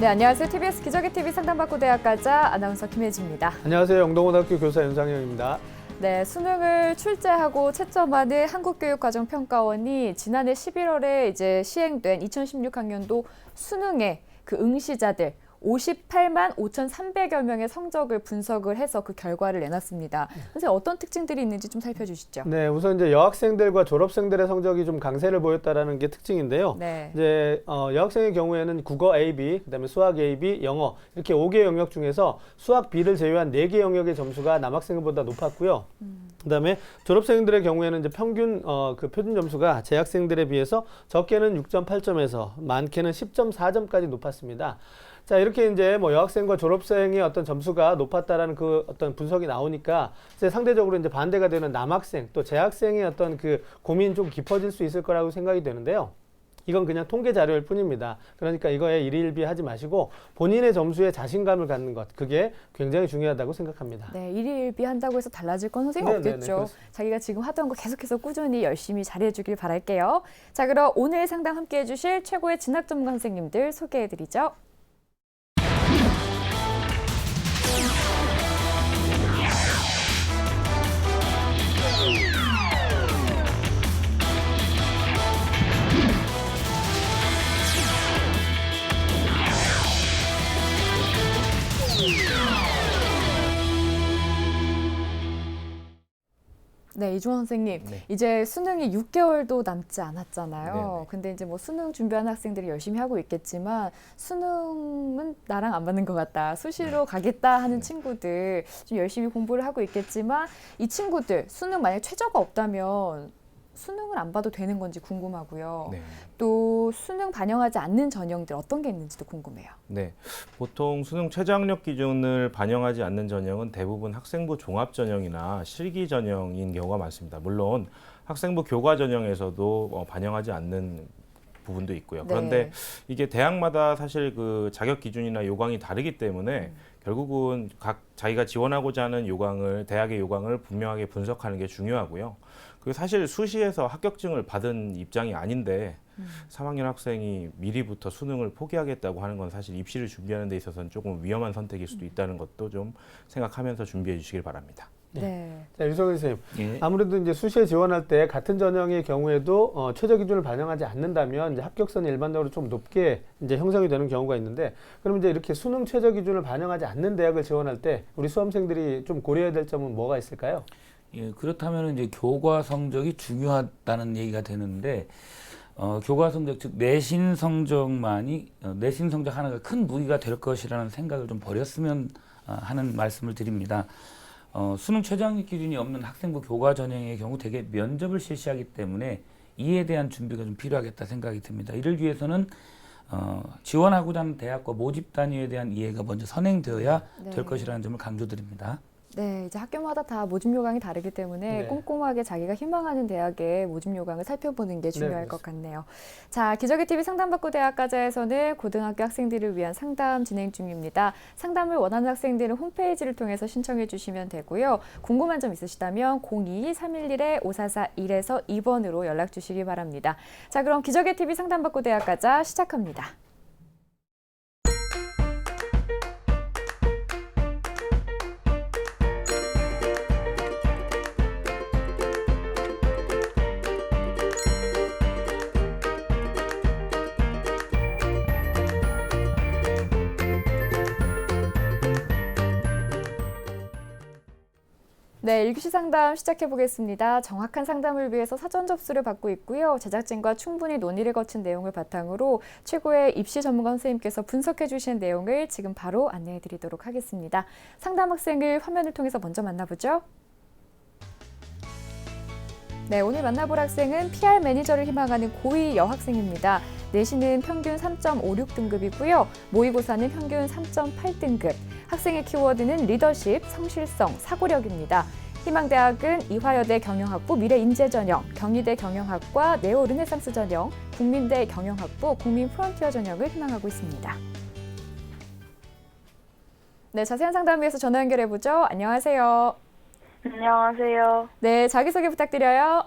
네, 안녕하세요. TBS 기적의 TV 상담받고 대학가자 아나운서 김혜지입니다. 안녕하세요. 영동고등학교 교사 윤상영입니다. 네, 수능을 출제하고 채점하는 한국교육과정평가원이 지난해 11월에 이제 시행된 2016학년도 수능의 그 응시자들 58만 5,300여 명의 성적을 분석을 해서 그 결과를 내놨습니다. 선생님, 어떤 특징들이 있는지 좀 살펴주시죠. 네, 우선 이제 여학생들과 졸업생들의 성적이 좀 강세를 보였다라는 게 특징인데요. 네. 이제 여학생의 경우에는 국어 A, B, 그다음에 수학 A, B, 영어 이렇게 5개 영역 중에서 수학 B를 제외한 4개 영역의 점수가 남학생보다 높았고요. 그다음에 졸업생들의 경우에는 이제 평균 그 표준 점수가 재학생들에 비해서 적게는 6.8점에서 많게는 10.4점까지 높았습니다. 자, 이렇게 이제 뭐 여학생과 졸업생의 어떤 점수가 높았다라는 그 어떤 분석이 나오니까 이제 상대적으로 이제 반대가 되는 남학생 또 재학생의 어떤 그 고민이 좀 깊어질 수 있을 거라고 생각이 되는데요. 이건 그냥 통계 자료일 뿐입니다. 그러니까 이거에 일희일비하지 마시고 본인의 점수에 자신감을 갖는 것, 그게 굉장히 중요하다고 생각합니다. 네, 일희일비한다고 해서 달라질 건 선생님 없겠죠. 자기가 지금 하던 거 계속해서 꾸준히 열심히 잘해주길 바랄게요. 자, 그럼 오늘 상담 함께해 주실 최고의 진학 전문가 선생님들 소개해드리죠. 네, 이종원 선생님. 네. 이제 수능이 6개월도 남지 않았잖아요. 네네. 근데 이제 뭐 수능 준비하는 학생들이 열심히 하고 있겠지만 수능은 나랑 안 맞는 것 같다. 수시로 가겠다 하는 친구들 좀 열심히 공부를 하고 있겠지만 이 친구들 수능 만약 최저가 없다면 수능을 안 봐도 되는 건지 궁금하고요. 네. 또 수능 반영하지 않는 전형들 어떤 게 있는지도 궁금해요. 네. 보통 수능 최저학력 기준을 반영하지 않는 전형은 대부분 학생부 종합 전형이나 실기 전형인 경우가 많습니다. 물론 학생부 교과 전형에서도 반영하지 않는 부분도 있고요. 그런데 네. 이게 대학마다 사실 그 자격 기준이나 요강이 다르기 때문에 결국은 각 자기가 지원하고자 하는 요강을 대학의 요강을 분명하게 분석하는 게 중요하고요. 그 사실 수시에서 합격증을 받은 입장이 아닌데 3학년 학생이 미리부터 수능을 포기하겠다고 하는 건 사실 입시를 준비하는 데 있어서는 조금 위험한 선택일 수도 있다는 것도 좀 생각하면서 준비해 주시길 바랍니다. 네. 자, 유석일 선생님. 예. 아무래도 이제 수시에 지원할 때 같은 전형의 경우에도 최저 기준을 반영하지 않는다면 이제 합격선이 일반적으로 좀 높게 이제 형성이 되는 경우가 있는데, 그럼 이제 이렇게 수능 최저 기준을 반영하지 않는 대학을 지원할 때 우리 수험생들이 좀 고려해야 될 점은 뭐가 있을까요? 예, 그렇다면 이제 교과 성적이 중요하다는 얘기가 되는데, 교과 성적, 즉 내신 성적만이 내신 성적 하나가 큰 무기가 될 것이라는 생각을 좀 버렸으면 하는 말씀을 드립니다. 수능 최저학력 기준이 없는 학생부 교과 전형의 경우 대개 면접을 실시하기 때문에 이에 대한 준비가 좀 필요하겠다 생각이 듭니다. 이를 위해서는 지원하고자 하는 대학과 모집 단위에 대한 이해가 먼저 선행되어야 될 것이라는 점을 강조드립니다. 네, 이제 학교마다 다 모집 요강이 다르기 때문에 네. 꼼꼼하게 자기가 희망하는 대학의 모집 요강을 살펴보는 게 중요할 네, 것 같네요. 자, 기적의 TV 상담받고 대학가자에서는 고등학교 학생들을 위한 상담 진행 중입니다. 상담을 원하는 학생들은 홈페이지를 통해서 신청해 주시면 되고요. 궁금한 점 있으시다면 02-311-5441에서 2번으로 연락 주시기 바랍니다. 자, 그럼 기적의 TV 상담받고 대학가자 시작합니다. 네, 1교시 상담 시작해 보겠습니다. 정확한 상담을 위해서 사전 접수를 받고 있고요. 제작진과 충분히 논의를 거친 내용을 바탕으로 최고의 입시 전문가 선생님께서 분석해 주신 내용을 지금 바로 안내해 드리도록 하겠습니다. 상담 학생을 화면을 통해서 먼저 만나보죠. 네, 오늘 만나볼 학생은 PR 매니저를 희망하는 고2 여학생입니다. 내신은 평균 3.56등급이고요. 모의고사는 평균 3.8등급. 학생의 키워드는 리더십, 성실성, 사고력입니다. 희망대학은 이화여대 경영학부 미래인재전형, 경희대 경영학과 네오르네상스 전형, 국민대 경영학부 국민프론티어 전형을 희망하고 있습니다. 네, 자세한 상담 위해서 전화 연결해보죠. 안녕하세요. 안녕하세요. 네, 자기소개 부탁드려요.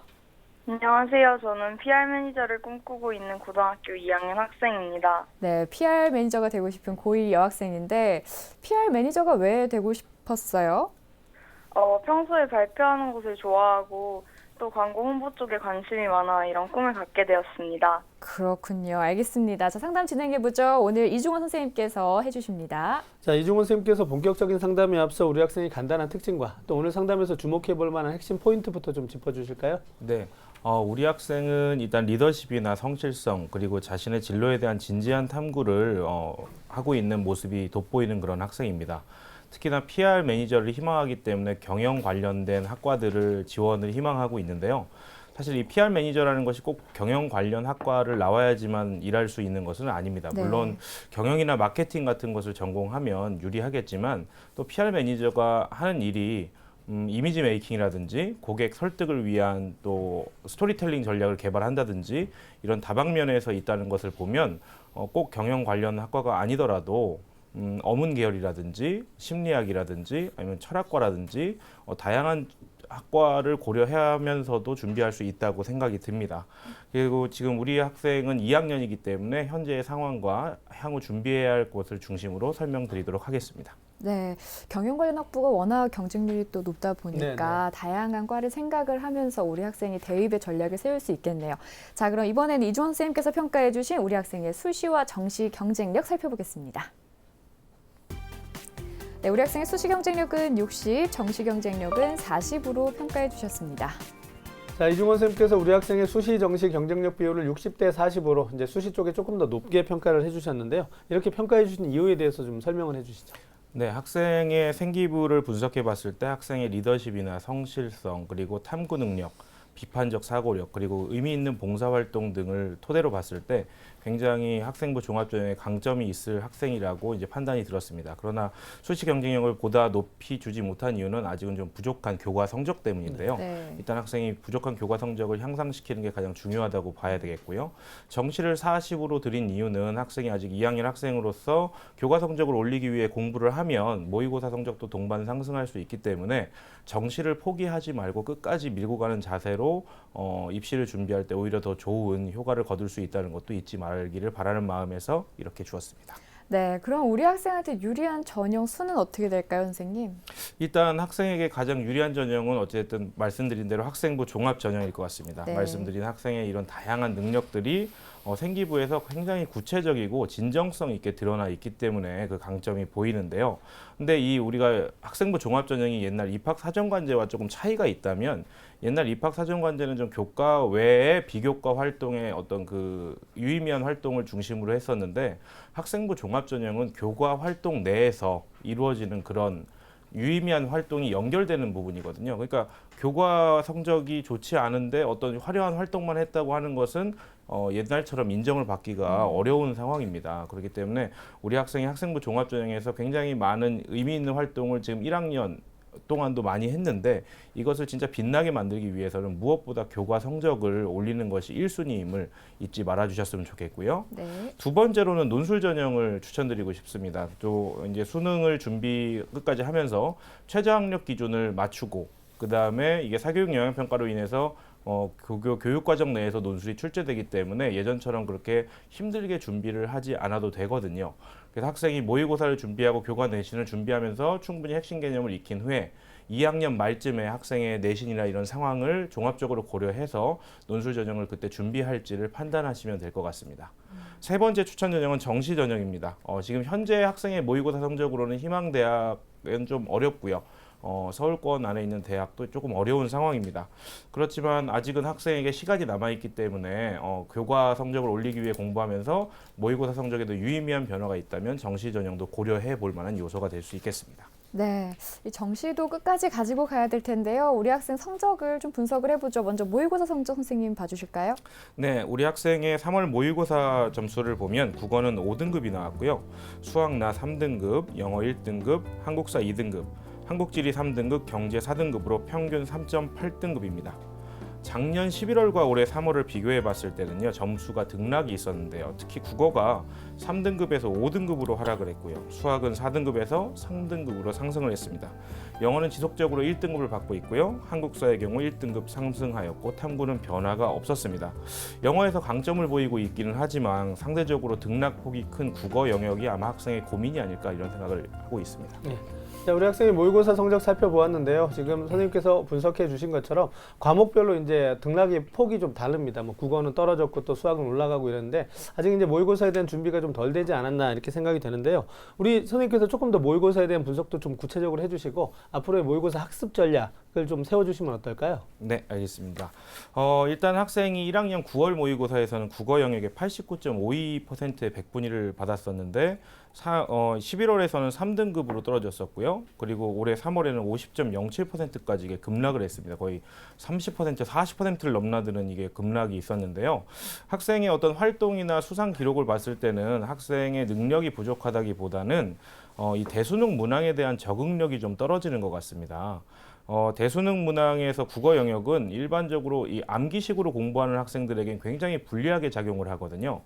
안녕하세요. 저는 PR 매니저를 꿈꾸고 있는 고등학교 2학년 학생입니다. 네, PR 매니저가 되고 싶은 고2 여학생인데 PR 매니저가 왜 되고 싶었어요? 평소에 발표하는 것을 좋아하고 또 광고 홍보 쪽에 관심이 많아 이런 꿈을 갖게 되었습니다. 그렇군요. 알겠습니다. 자, 상담 진행해보죠. 오늘 이중원 선생님께서 해주십니다. 자, 이중원 선생님께서 본격적인 상담에 앞서 우리 학생의 간단한 특징과 또 오늘 상담에서 주목해 볼 만한 핵심 포인트부터 좀 짚어주실까요? 네. 우리 학생은 일단 리더십이나 성실성 그리고 자신의 진로에 대한 진지한 탐구를 하고 있는 모습이 돋보이는 그런 학생입니다. 특히나 PR 매니저를 희망하기 때문에 경영 관련된 학과들을 지원을 희망하고 있는데요. 사실 이 PR 매니저라는 것이 꼭 경영 관련 학과를 나와야지만 일할 수 있는 것은 아닙니다. 네. 물론 경영이나 마케팅 같은 것을 전공하면 유리하겠지만 또 PR 매니저가 하는 일이 이미지 메이킹이라든지 고객 설득을 위한 또 스토리텔링 전략을 개발한다든지 이런 다방면에서 있다는 것을 보면 꼭 경영 관련 학과가 아니더라도 어문 계열이라든지 심리학이라든지 아니면 철학과라든지 다양한 학과를 고려하면서도 준비할 수 있다고 생각이 듭니다. 그리고 지금 우리 학생은 2학년이기 때문에 현재의 상황과 향후 준비해야 할 것을 중심으로 설명드리도록 하겠습니다. 네, 경영 관련 학부가 워낙 경쟁률이 또 높다 보니까 다양한 과를 생각을 하면서 우리 학생이 대입의 전략을 세울 수 있겠네요. 자, 그럼 이번에는 이주원 선생님께서 평가해 주신 우리 학생의 수시와 정시 경쟁력 살펴보겠습니다. 네, 우리 학생의 수시 경쟁력은 60, 정시 경쟁력은 40으로 평가해 주셨습니다. 자, 이중원 선생님께서 우리 학생의 수시 정시 경쟁력 비율을 60대 40으로 이제 수시 쪽에 조금 더 높게 평가를 해주셨는데요. 이렇게 평가해 주신 이유에 대해서 좀 설명을 해주시죠. 네, 학생의 생기부를 분석해 봤을 때 학생의 리더십이나 성실성 그리고 탐구 능력, 비판적 사고력 그리고 의미 있는 봉사활동 등을 토대로 봤을 때 굉장히 학생부 종합전형에 강점이 있을 학생이라고 이제 판단이 들었습니다. 그러나 수시 경쟁력을 보다 높이 주지 못한 이유는 아직은 좀 부족한 교과 성적 때문인데요. 네. 일단 학생이 부족한 교과 성적을 향상시키는 게 가장 중요하다고 봐야 되겠고요. 정시를 40으로 드린 이유는 학생이 아직 2학년 학생으로서 교과 성적을 올리기 위해 공부를 하면 모의고사 성적도 동반 상승할 수 있기 때문에 정시를 포기하지 말고 끝까지 밀고 가는 자세로 입시를 준비할 때 오히려 더 좋은 효과를 거둘 수 있다는 것도 잊지 말기를 바라는 마음에서 이렇게 주었습니다. 네, 그럼 우리 학생한테 유리한 전형 수는 어떻게 될까요, 선생님? 일단 학생에게 가장 유리한 전형은 어쨌든 말씀드린 대로 학생부 종합 전형일 것 같습니다. 네. 말씀드린 학생의 이런 다양한 능력들이 생기부에서 굉장히 구체적이고 진정성 있게 드러나 있기 때문에 그 강점이 보이는데요. 근데 이 우리가 학생부 종합 전형이 옛날 입학 사정관제와 조금 차이가 있다면 옛날 입학 사정관제는 좀 교과 외에 비교과 활동의 어떤 그 유의미한 활동을 중심으로 했었는데 학생부 종합 전형은 교과 활동 내에서 이루어지는 그런 유의미한 활동이 연결되는 부분이거든요. 그러니까 교과 성적이 좋지 않은데 어떤 화려한 활동만 했다고 하는 것은 옛날처럼 인정을 받기가 어려운 상황입니다. 그렇기 때문에 우리 학생이 학생부 종합전형에서 굉장히 많은 의미 있는 활동을 지금 1학년 동안도 많이 했는데 이것을 진짜 빛나게 만들기 위해서는 무엇보다 교과 성적을 올리는 것이 1순위임을 잊지 말아 주셨으면 좋겠고요. 네. 두 번째로는 논술 전형을 추천드리고 싶습니다. 또 이제 수능을 준비 끝까지 하면서 최저학력 기준을 맞추고 그다음에 이게 사교육 영향 평가로 인해서 교육 과정 내에서 논술이 출제되기 때문에 예전처럼 그렇게 힘들게 준비를 하지 않아도 되거든요. 그래서 학생이 모의고사를 준비하고 교과 내신을 준비하면서 충분히 핵심 개념을 익힌 후에 2학년 말쯤에 학생의 내신이나 이런 상황을 종합적으로 고려해서 논술 전형을 그때 준비할지를 판단하시면 될 것 같습니다. 세 번째 추천 전형은 정시 전형입니다. 지금 현재 학생의 모의고사 성적으로는 희망대학은 좀 어렵고요. 서울권 안에 있는 대학도 조금 어려운 상황입니다. 그렇지만 아직은 학생에게 시간이 남아있기 때문에 교과 성적을 올리기 위해 공부하면서 모의고사 성적에도 유의미한 변화가 있다면 정시 전형도 고려해 볼 만한 요소가 될 수 있겠습니다. 네, 이 정시도 끝까지 가지고 가야 될 텐데요. 우리 학생 성적을 좀 분석을 해보죠. 먼저 모의고사 성적 선생님 봐주실까요? 네, 우리 학생의 3월 모의고사 점수를 보면 국어는 5등급이 나왔고요. 수학나 3등급, 영어 1등급, 한국사 2등급, 한국지리 3등급, 경제 4등급으로 평균 3.8등급입니다. 작년 11월과 올해 3월을 비교해 봤을 때는요, 점수가 등락이 있었는데요. 특히 국어가 3등급에서 5등급으로 하락을 했고요. 수학은 4등급에서 3등급으로 상승을 했습니다. 영어는 지속적으로 1등급을 받고 있고요. 한국사의 경우 1등급 상승하였고 탐구는 변화가 없었습니다. 영어에서 강점을 보이고 있기는 하지만 상대적으로 등락폭이 큰 국어 영역이 아마 학생의 고민이 아닐까 이런 생각을 하고 있습니다. 네. 자, 우리 학생이 모의고사 성적 살펴보았는데요. 지금 선생님께서 분석해 주신 것처럼 과목별로 이제 등락의 폭이 좀 다릅니다. 뭐 국어는 떨어졌고 또 수학은 올라가고 이랬는데 아직 이제 모의고사에 대한 준비가 좀 덜 되지 않았나 이렇게 생각이 되는데요. 우리 선생님께서 조금 더 모의고사에 대한 분석도 좀 구체적으로 해주시고 앞으로의 모의고사 학습 전략을 좀 세워주시면 어떨까요? 네, 알겠습니다. 일단 학생이 1학년 9월 모의고사에서는 국어 영역에 89.52%의 백분위를 받았었는데 11월에서는 3등급으로 떨어졌었고요. 그리고 올해 3월에는 50.07%까지 이게 급락을 했습니다. 거의 30%, 40%를 넘나드는 이게 급락이 있었는데요. 학생의 어떤 활동이나 수상 기록을 봤을 때는 학생의 능력이 부족하다기보다는 이 대수능 문항에 대한 적응력이 좀 떨어지는 것 같습니다. 대수능 문항에서 국어 영역은 일반적으로 이 암기식으로 공부하는 학생들에겐 굉장히 불리하게 작용을 하거든요.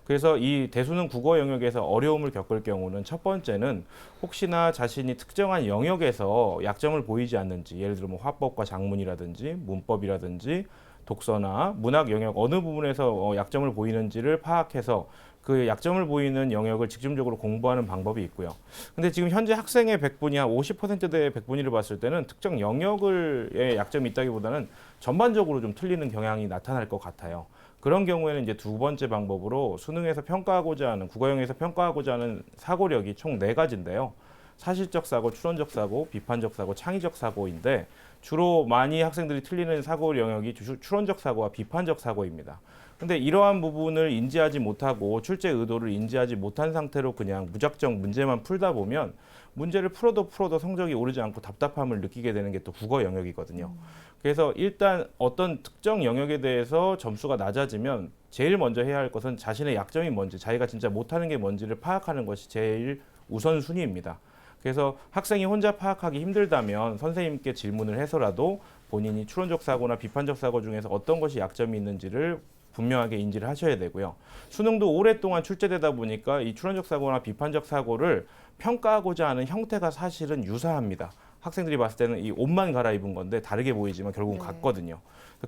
그래서 이 대수능 국어 영역에서 어려움을 겪을 경우는 첫 번째는 혹시나 자신이 특정한 영역에서 약점을 보이지 않는지, 예를 들어 뭐 화법과 작문이라든지 문법이라든지 독서나 문학 영역 어느 부분에서 약점을 보이는지를 파악해서 그 약점을 보이는 영역을 집중적으로 공부하는 방법이 있고요. 근데 지금 현재 학생의 백분위 한 50%대의 백분위를 봤을 때는 특정 영역의 약점이 있다기보다는 전반적으로 좀 틀리는 경향이 나타날 것 같아요. 그런 경우에는 이제 두 번째 방법으로 수능에서 평가하고자 하는 국어영역에서 평가하고자 하는 사고력이 총 4가지인데요. 사실적 사고, 추론적 사고, 비판적 사고, 창의적 사고인데 주로 많이 학생들이 틀리는 사고 영역이 추론적 사고와 비판적 사고입니다. 근데 이러한 부분을 인지하지 못하고 출제 의도를 인지하지 못한 상태로 그냥 무작정 문제만 풀다 보면 문제를 풀어도 성적이 오르지 않고 답답함을 느끼게 되는 게 또 국어 영역이거든요. 그래서 일단 어떤 특정 영역에 대해서 점수가 낮아지면 제일 먼저 해야 할 것은 자신의 약점이 뭔지, 자기가 진짜 못하는 게 뭔지를 파악하는 것이 제일 우선순위입니다. 그래서 학생이 혼자 파악하기 힘들다면 선생님께 질문을 해서라도 본인이 추론적 사고나 비판적 사고 중에서 어떤 것이 약점이 있는지를 분명하게 인지를 하셔야 되고요. 수능도 오랫동안 출제되다 보니까 이 추론적 사고나 비판적 사고를 평가하고자 하는 형태가 사실은 유사합니다. 학생들이 봤을 때는 이 옷만 갈아입은 건데 다르게 보이지만 결국은 같거든요.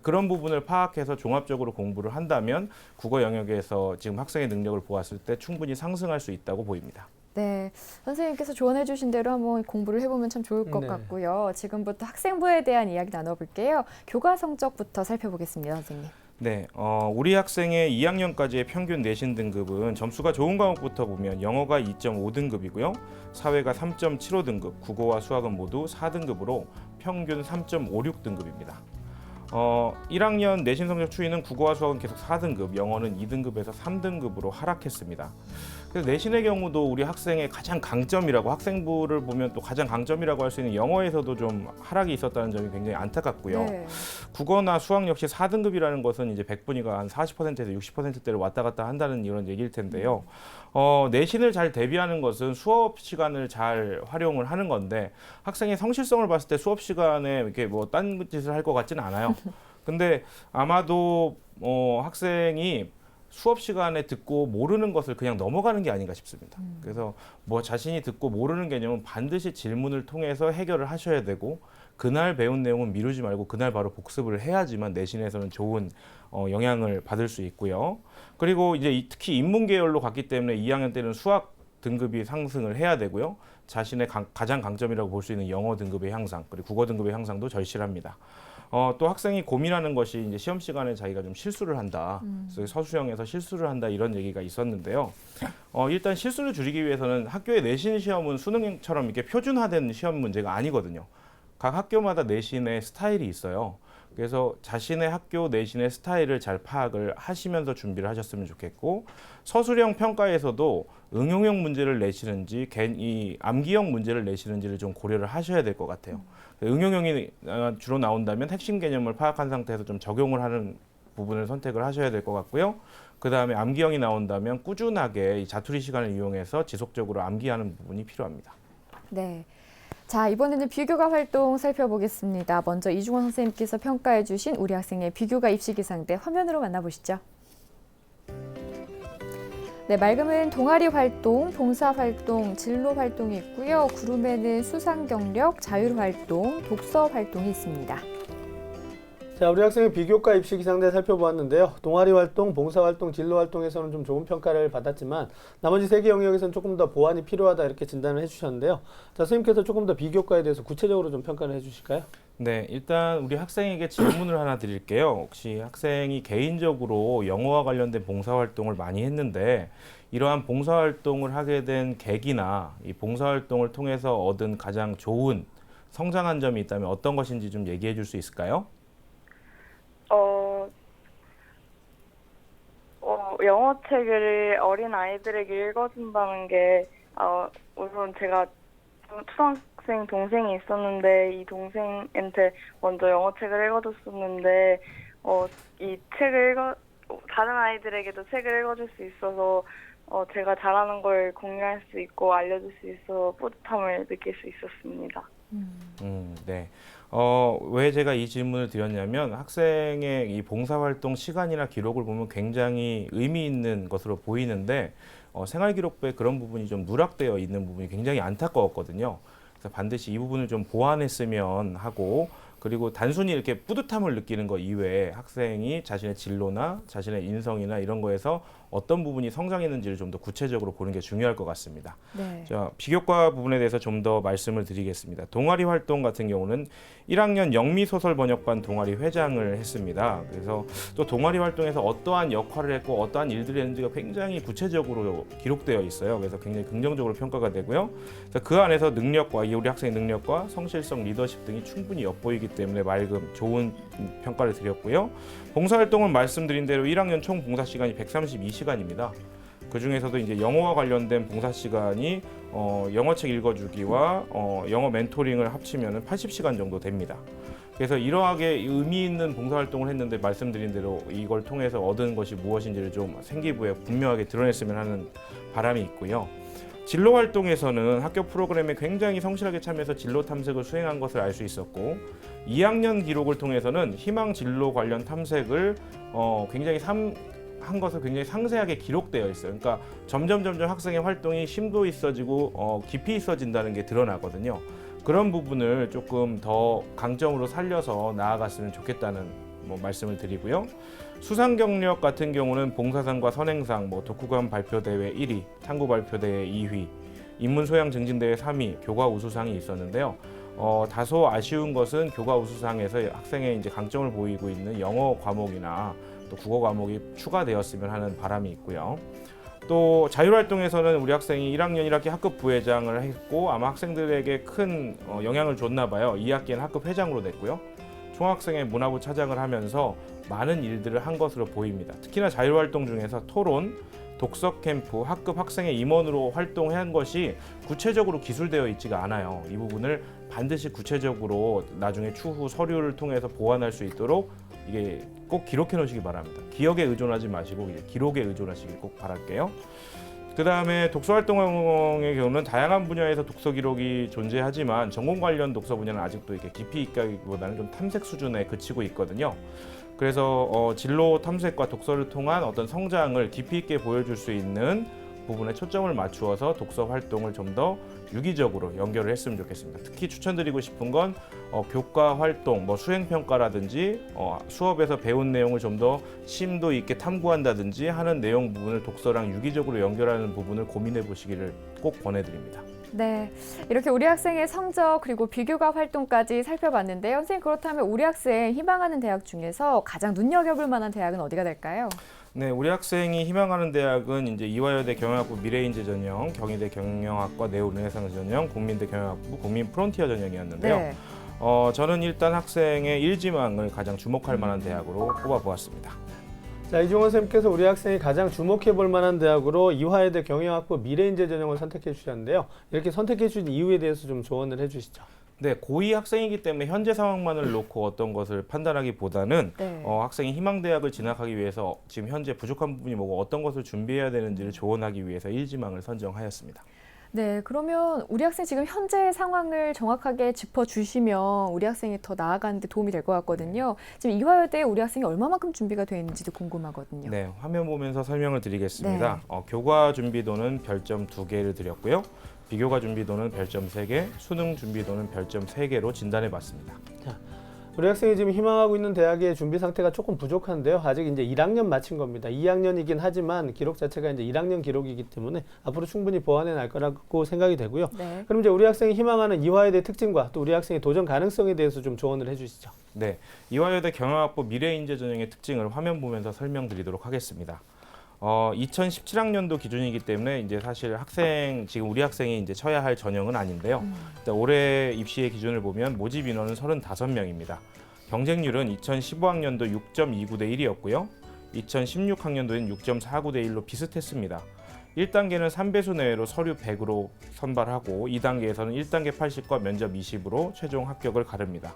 그런 부분을 파악해서 종합적으로 공부를 한다면 국어 영역에서 지금 학생의 능력을 보았을 때 충분히 상승할 수 있다고 보입니다. 네, 선생님께서 조언해 주신 대로 한번 공부를 해보면 참 좋을 것 같고요. 지금부터 학생부에 대한 이야기 나눠볼게요. 교과 성적부터 살펴보겠습니다, 선생님. 네, 우리 학생의 2학년까지의 평균 내신 등급은 점수가 좋은 과목부터 보면 영어가 2.5등급이고요. 사회가 3.75등급, 국어와 수학은 모두 4등급으로 평균 3.56등급입니다. 1학년 내신 성적 추이는 국어와 수학은 계속 4등급, 영어는 2등급에서 3등급으로 하락했습니다. 그래서 내신의 경우도 우리 학생의 가장 강점이라고, 학생부를 보면 또 가장 강점이라고 할 수 있는 영어에서도 좀 하락이 있었다는 점이 굉장히 안타깝고요. 네. 국어나 수학 역시 4등급이라는 것은 이제 백분위가 한 40%에서 60%대를 왔다 갔다 한다는 이런 얘기일 텐데요. 내신을 잘 대비하는 것은 수업 시간을 잘 활용을 하는 건데 학생의 성실성을 봤을 때 수업 시간에 이렇게 뭐 딴 짓을 할 것 같지는 않아요. 근데 아마도 학생이 수업 시간에 듣고 모르는 것을 그냥 넘어가는 게 아닌가 싶습니다. 그래서 뭐 자신이 듣고 모르는 개념은 반드시 질문을 통해서 해결을 하셔야 되고 그날 배운 내용은 미루지 말고 그날 바로 복습을 해야지만 내신에서는 좋은 영향을 받을 수 있고요. 그리고 이제 특히 인문계열로 갔기 때문에 2학년 때는 수학 등급이 상승을 해야 되고요. 자신의 가장 강점이라고 볼 수 있는 영어 등급의 향상, 그리고 국어 등급의 향상도 절실합니다. 또 학생이 고민하는 것이 이제 시험 시간에 자기가 좀 실수를 한다. 그래서 서술형에서 실수를 한다 이런 얘기가 있었는데요. 일단 실수를 줄이기 위해서는 학교의 내신 시험은 수능처럼 이렇게 표준화된 시험 문제가 아니거든요. 각 학교마다 내신의 스타일이 있어요. 그래서 자신의 학교 내신의 스타일을 잘 파악을 하시면서 준비를 하셨으면 좋겠고 서술형 평가에서도 응용형 문제를 내시는지 이 암기형 문제를 내시는지를 좀 고려를 하셔야 될 것 같아요. 응용형이 주로 나온다면 핵심 개념을 파악한 상태에서 좀 적용을 하는 부분을 선택을 하셔야 될 것 같고요. 그 다음에 암기형이 나온다면 꾸준하게 이 자투리 시간을 이용해서 지속적으로 암기하는 부분이 필요합니다. 네. 자, 이번에는 비교과 활동 살펴보겠습니다. 먼저 이중원 선생님께서 평가해 주신 우리 학생의 비교과 입시기상대 화면으로 만나보시죠. 네, 맑음은 동아리 활동, 봉사 활동, 진로 활동이 있고요. 구름에는 수상 경력, 자율 활동, 독서 활동이 있습니다. 자, 우리 학생의 비교과 입시 기상대 살펴보았는데요. 동아리 활동, 봉사 활동, 진로 활동에서는 좀 좋은 평가를 받았지만 나머지 3개 영역에서는 조금 더 보완이 필요하다 이렇게 진단을 해주셨는데요. 자, 선생님께서 조금 더 비교과에 대해서 구체적으로 좀 평가를 해주실까요? 네, 일단 우리 학생에게 질문을 하나 드릴게요. 혹시 학생이 개인적으로 영어와 관련된 봉사활동을 많이 했는데 이러한 봉사활동을 하게 된 계기나 이 봉사활동을 통해서 얻은 가장 좋은 성장한 점이 있다면 어떤 것인지 좀 얘기해 줄 수 있을까요? 영어 책을 어린 아이들에게 읽어준다는 게 우선 제가 초등학생 동생이 있었는데 이 동생한테 먼저 영어 책을 읽어줬었는데 이 책을 다른 아이들에게도 책을 읽어줄 수 있어서 제가 잘하는 걸 공유할 수 있고 알려줄 수 있어서 뿌듯함을 느낄 수 있었습니다. 네. 왜 제가 이 질문을 드렸냐면 학생의 이 봉사활동 시간이나 기록을 보면 굉장히 의미 있는 것으로 보이는데 생활기록부에 그런 부분이 좀 누락되어 있는 부분이 굉장히 안타까웠거든요. 그래서 반드시 이 부분을 좀 보완했으면 하고 그리고 단순히 이렇게 뿌듯함을 느끼는 것 이외에 학생이 자신의 진로나 자신의 인성이나 이런 거에서 어떤 부분이 성장했는지를 좀 더 구체적으로 보는 게 중요할 것 같습니다. 네. 자, 비교과 부분에 대해서 좀 더 말씀을 드리겠습니다. 동아리 활동 같은 경우는 1학년 영미소설 번역반 동아리 회장을 했습니다. 그래서 또 동아리 활동에서 어떠한 역할을 했고 어떠한 일들을 했는지가 굉장히 구체적으로 기록되어 있어요. 그래서 굉장히 긍정적으로 평가가 되고요. 그래서 그 안에서 능력과 우리 학생의 능력과 성실성, 리더십 등이 충분히 엿보이기 때문에 맑음, 좋은 평가를 드렸고요. 봉사활동은 말씀드린 대로 1학년 총 봉사 시간이 132시간입니다. 그 중에서도 이제 영어와 관련된 봉사 시간이 영어책 읽어주기와 영어 멘토링을 합치면 80시간 정도 됩니다. 그래서 이러하게 의미 있는 봉사활동을 했는데 말씀드린 대로 이걸 통해서 얻은 것이 무엇인지를 좀 생기부에 분명하게 드러냈으면 하는 바람이 있고요. 진로 활동에서는 학교 프로그램에 굉장히 성실하게 참여해서 진로 탐색을 수행한 것을 알 수 있었고 2학년 기록을 통해서는 희망 진로 관련 탐색을 한 것을 굉장히 상세하게 기록되어 있어요. 그러니까 점점 학생의 활동이 심도 있어지고 깊이 있어진다는 게 드러나거든요. 그런 부분을 조금 더 강점으로 살려서 나아갔으면 좋겠다는 말씀을 드리고요. 수상 경력 같은 경우는 봉사상과 선행상, 독후감 발표대회 1위, 탐구 발표대회 2위, 인문 소양 증진대회 3위, 교과 우수상이 있었는데요. 다소 아쉬운 것은 교과 우수상에서 학생의 이제 강점을 보이고 있는 영어 과목이나 또 국어 과목이 추가되었으면 하는 바람이 있고요. 또 자율활동에서는 우리 학생이 1학년 1학기 학급 부회장을 했고 아마 학생들에게 큰 영향을 줬나 봐요. 2학기에는 학급 회장으로 됐고요. 총학생회 문화부 차장을 하면서 많은 일들을 한 것으로 보입니다. 특히나 자율활동 중에서 토론, 독서 캠프, 학급 학생회 임원으로 활동한 것이 구체적으로 기술되어 있지가 않아요. 이 부분을 반드시 구체적으로 나중에 추후 서류를 통해서 보완할 수 있도록 이게 꼭 기록해 놓으시기 바랍니다. 기억에 의존하지 마시고 기록에 의존하시길 꼭 바랄게요. 그 다음에 독서활동의 경우는 다양한 분야에서 독서 기록이 존재하지만 전공 관련 독서 분야는 아직도 이렇게 깊이 있기보다는 좀 탐색 수준에 그치고 있거든요. 그래서 진로 탐색과 독서를 통한 어떤 성장을 깊이 있게 보여줄 수 있는 부분에 초점을 맞추어서 독서 활동을 좀 더 유기적으로 연결을 했으면 좋겠습니다. 특히 추천드리고 싶은 건 교과 활동, 수행평가라든지 수업에서 배운 내용을 좀 더 심도 있게 탐구한다든지 하는 내용 부분을 독서랑 유기적으로 연결하는 부분을 고민해 보시기를 꼭 권해드립니다. 네, 이렇게 우리 학생의 성적 그리고 비교과 활동까지 살펴봤는데요. 선생님, 그렇다면 우리 학생 희망하는 대학 중에서 가장 눈여겨볼 만한 대학은 어디가 될까요? 네, 우리 학생이 희망하는 대학은 이제 이화여대 경영학부 미래인재 전형, 경희대 경영학과 네오 르네상스 전형, 국민대 경영학부 국민 프론티어 전형이었는데요. 네. 저는 일단 학생의 일지망을 가장 주목할 만한 대학으로 꼽아보았습니다. 자, 이중원 선생님께서 우리 학생이 가장 주목해 볼 만한 대학으로 이화여대 경영학부 미래인재 전형을 선택해 주셨는데요. 이렇게 선택해 주신 이유에 대해서 좀 조언을 해 주시죠. 네, 고2 학생이기 때문에 현재 상황만을 놓고 어떤 것을 판단하기보다는 네. 학생이 희망대학을 진학하기 위해서 지금 현재 부족한 부분이 뭐고 어떤 것을 준비해야 되는지를 조언하기 위해서 일지망을 선정하였습니다. 네, 그러면 우리 학생 지금 현재 상황을 정확하게 짚어주시면 우리 학생이 더 나아가는 데 도움이 될 것 같거든요. 지금 이화여대에 우리 학생이 얼마만큼 준비가 되어 있는지도 궁금하거든요. 네, 화면 보면서 설명을 드리겠습니다. 네. 교과 준비도는 별점 2개를 드렸고요. 비교과 준비도는 별점 3개, 수능 준비도는 별점 3개로 진단해 봤습니다. 우리 학생이 지금 희망하고 있는 대학의 준비 상태가 조금 부족한데요. 아직 이제 1학년 마친 겁니다. 2학년이긴 하지만 기록 자체가 이제 1학년 기록이기 때문에 앞으로 충분히 보완해 날 거라고 생각이 되고요. 네. 그럼 이제 우리 학생이 희망하는 이화여대 특징과 또 우리 학생의 도전 가능성에 대해서 좀 조언을 해주시죠. 네, 이화여대 경영학부 미래인재 전형의 특징을 화면 보면서 설명드리도록 하겠습니다. 2017학년도 기준이기 때문에 이제 사실 지금 우리 학생이 이제 쳐야 할 전형은 아닌데요. 일단 올해 입시의 기준을 보면 모집 인원은 35명입니다. 경쟁률은 2015학년도 6.29대 1이었고요. 2016학년도엔 6.49대 1로 비슷했습니다. 1단계는 3배수 내외로 서류 100으로 선발하고 2단계에서는 1단계 80과 면접 20으로 최종 합격을 가릅니다.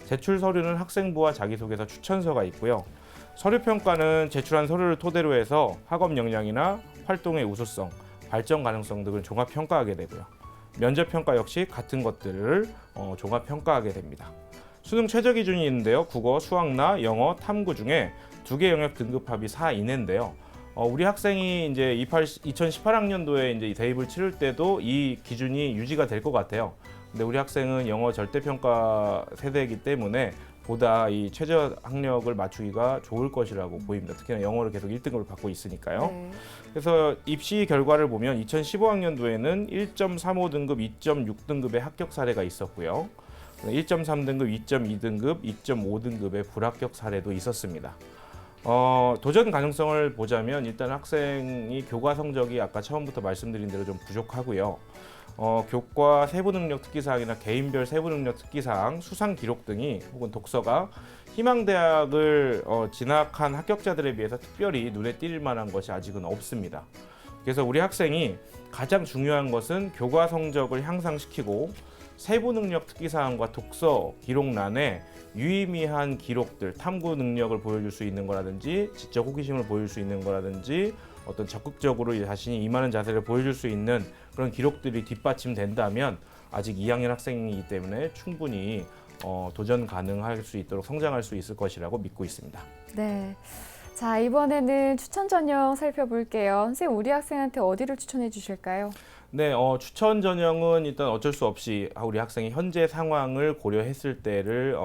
제출 서류는 학생부와 자기소개서 추천서가 있고요. 서류 평가는 제출한 서류를 토대로 해서 학업 역량이나 활동의 우수성, 발전 가능성 등을 종합 평가하게 되고요. 면접 평가 역시 같은 것들을 종합 평가하게 됩니다. 수능 최저 기준이 있는데요. 국어, 수학나 영어, 탐구 중에 2개 영역 등급합이 4 이내인데요. 우리 학생이 이제 2018학년도에 이제 대입을 치를 때도 이 기준이 유지가 될 것 같아요. 근데 우리 학생은 영어 절대평가 세대이기 때문에 보다 이 최저 학력을 맞추기가 좋을 것이라고 보입니다. 특히나 영어를 계속 1등급을 받고 있으니까요. 네. 그래서 입시 결과를 보면 2015학년도에는 1.35등급, 2.6등급의 합격 사례가 있었고요. 1.3등급, 2.2등급, 2.5등급의 불합격 사례도 있었습니다. 도전 가능성을 보자면 일단 학생이 교과 성적이 아까 처음부터 말씀드린 대로 좀 부족하고요. 교과 세부능력 특기사항이나 개인별 세부능력 특기사항, 수상 기록 등이 혹은 독서가 희망대학을 진학한 합격자들에 비해서 특별히 눈에 띌 만한 것이 아직은 없습니다. 그래서 우리 학생이 가장 중요한 것은 교과 성적을 향상시키고 세부능력 특기사항과 독서 기록란에 유의미한 기록들, 탐구 능력을 보여줄 수 있는 거라든지 지적 호기심을 보여줄 수 있는 거라든지 어떤 적극적으로 자신이 임하는 자세를 보여줄 수 있는 그런 기록들이 뒷받침된다면 아직 2학년 학생이기 때문에 충분히 도전 가능할 수 있도록 성장할 수 있을 것이라고 믿고 있습니다. 네. 자, 이번에는 추천 전형 살펴볼게요. 선생님, 우리 학생한테 어디를 추천해 주실까요? 네, 추천 전형은 일단 어쩔 수 없이 우리 학생이 현재 상황을 고려했을 때를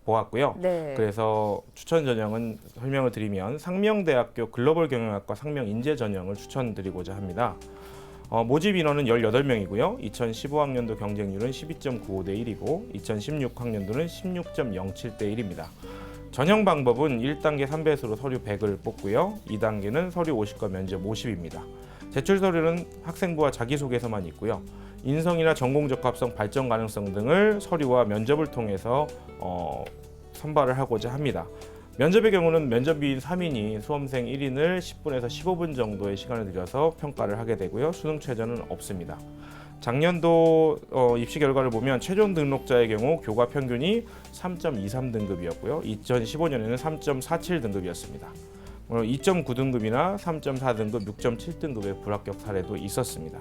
보았고요. 네. 그래서 추천 전형은 설명을 드리면 상명대학교 글로벌 경영학과 상명인재 전형을 추천드리고자 합니다. 모집 인원은 18명이고요. 2015학년도 경쟁률은 12.95대 1이고 2016학년도는 16.07대 1입니다. 전형 방법은 1단계 3배수로 서류 100을 뽑고요. 2단계는 서류 50과 면접 50입니다. 제출 서류는 학생부와 자기소개서만 있고요. 인성이나 전공 적합성, 발전 가능성 등을 서류와 면접을 통해서 선발을 하고자 합니다. 면접의 경우는 면접비인 3인이 수험생 1인을 10분에서 15분 정도의 시간을 들여서 평가를 하게 되고요. 수능 최저는 없습니다. 작년도 입시 결과를 보면 최종 등록자의 경우 교과 평균이 3.23등급이었고요. 2015년에는 3.47등급이었습니다. 2.9등급이나 3.4등급, 6.7등급의 불합격 사례도 있었습니다.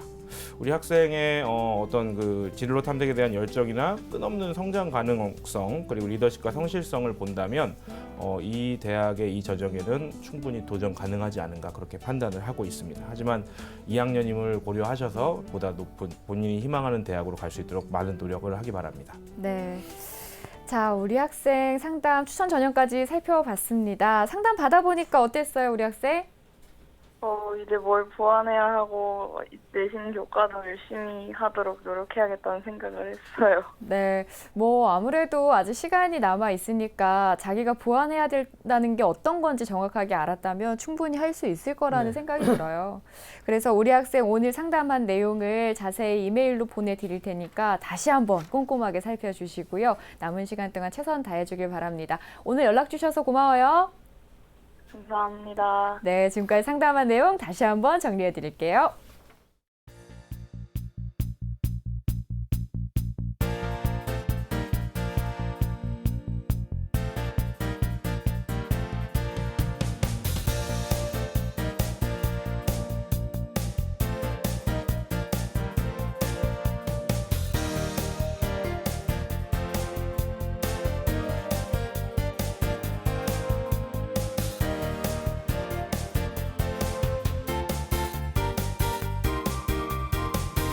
우리 학생의 어떤 그 진로 탐색에 대한 열정이나 끝없는 성장 가능성 그리고 리더십과 성실성을 본다면 이 대학의 이 전형에는 충분히 도전 가능하지 않은가 그렇게 판단을 하고 있습니다. 하지만 2학년임을 고려하셔서 보다 높은 본인이 희망하는 대학으로 갈 수 있도록 많은 노력을 하기 바랍니다. 네. 자, 우리 학생 상담 추천 전형까지 살펴봤습니다. 상담 받아보니까 어땠어요, 우리 학생? 이제 뭘 보완해야 하고 내신 교과도 열심히 하도록 노력해야겠다는 생각을 했어요. 네, 뭐 아무래도 아직 시간이 남아 있으니까 자기가 보완해야 된다는 게 어떤 건지 정확하게 알았다면 충분히 할 수 있을 거라는 생각이 들어요. 그래서 우리 학생 오늘 상담한 내용을 자세히 이메일로 보내드릴 테니까 다시 한번 꼼꼼하게 살펴주시고요. 남은 시간 동안 최선 다해주길 바랍니다. 오늘 연락 주셔서 고마워요. 감사합니다. 네, 지금까지 상담한 내용 다시 한번 정리해 드릴게요.